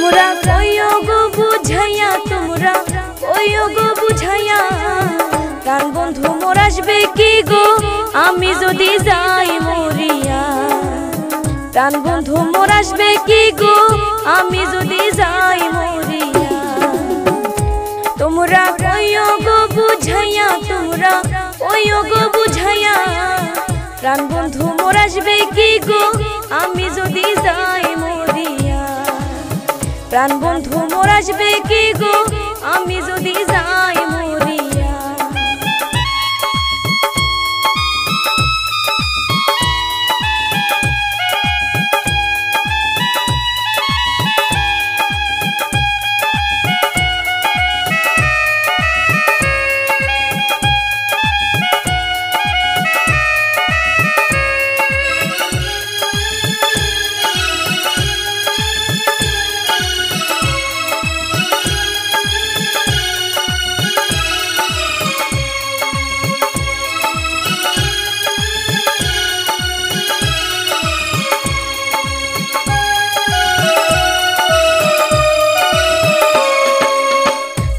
তোমরা কইও গো বুঝাইয়া, তোমরা কইও গো বুঝাইয়া, প্রাণ বন্ধু মোর আসবে কি গো আমি যদি যাই মরিয়া। প্রাণ বন্ধু মোর আসবে কি গো আমি যদি যাই মরিয়া। তোমরা কইও গো বুঝাইয়া, তোমরা কইও গো বুঝাইয়া, প্রাণ বন্ধু মোর আসবে কি গো আমি যদি যাই মরিয়া। প্রাণ বন্ধু মোর আসবে কি গো আমি যদি যাই মরিয়া।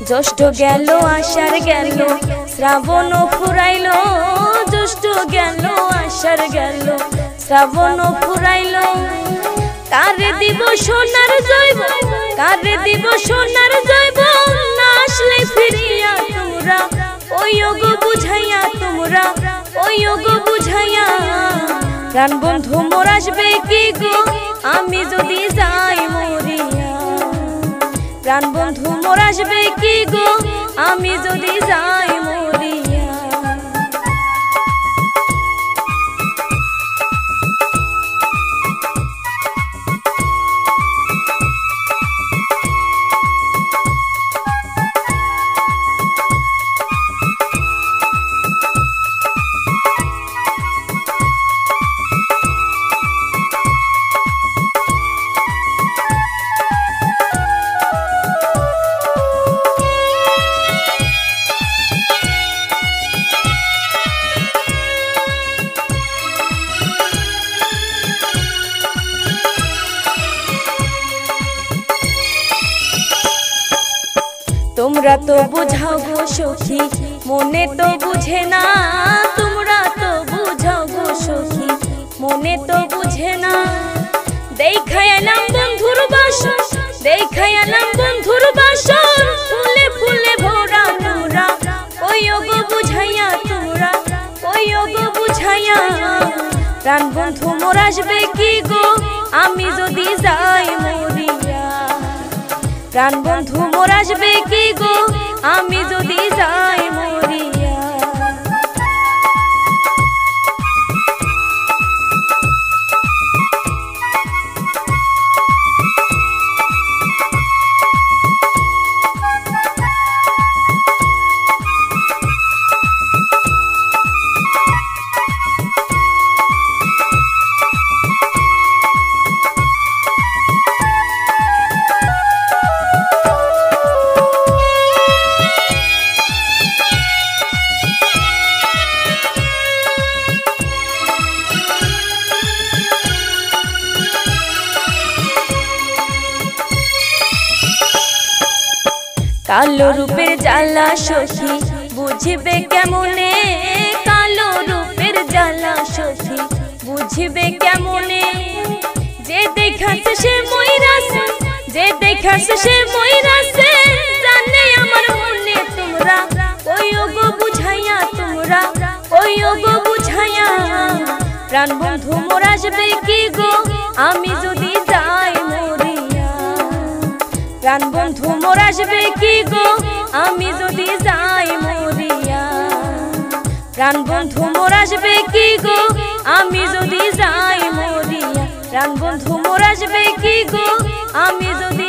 জ্যৈষ্ঠ গেল আষাঢ় গেল শ্রাবণ ফুরাইল, জ্যৈষ্ঠ গেল আষাঢ় গেল শ্রাবণ ফুরাইল। কারে দিব সোনার জৈব, কারে দিব সোনার জৈব, না আসলে ফিরিয়া। তোমরা কইও গো বুঝাইয়া, তোমরা কইও গো বুঝাইয়া, প্রাণ বন্ধু মোর আসবে কি গো আমি যদি যাই মরিয়া। প্রাণ বন্ধু মোর আসবে কি গো আমি যদি যাই মরিয়া। তোমরা তো বুঝাও গো সখী মনে তো বুঝে না, তোমরা তো বুঝাও গো সখী মনে তো বুঝে না। দেখাই এলাম বন্ধুর বাসন, দেখাই এলাম বন্ধুর বাসন, ফুলে ফুলে ভরা। তোমরা কইও গো বুঝাইয়া, তোমরা কইও গো বুঝাইয়া, প্রাণ বন্ধু মোর আসবে কি গো আমি যদি যাই মরিয়া। প্রাণ বন্ধু মোর আসবে কি গো আমি যদি যাই মরিয়া। কালো রূপের জ্বালা সখী বুঝবে কেমনে, কালো রূপের জ্বালা সখী বুঝবে কেমনে। যে দেখাছে সে মইরাছে, যে দেখাছে সে মইরাছে, জানে আমার মনে। তোমরা কইও গো বুঝাইয়া, তোমরা কইও গো বুঝাইয়া, প্রাণ বন্ধু মোর আসবে কি গো আমি যদি যাই মরিয়া। প্রাণ বন্ধু মোর আসবে কি গো আমি যদি যাই মরিয়া। প্রাণ বন্ধু মোর আসবে কি গো আমি যদি যাই মরিয়া। প্রাণ বন্ধু মোর আসবে কি গো আমি যদি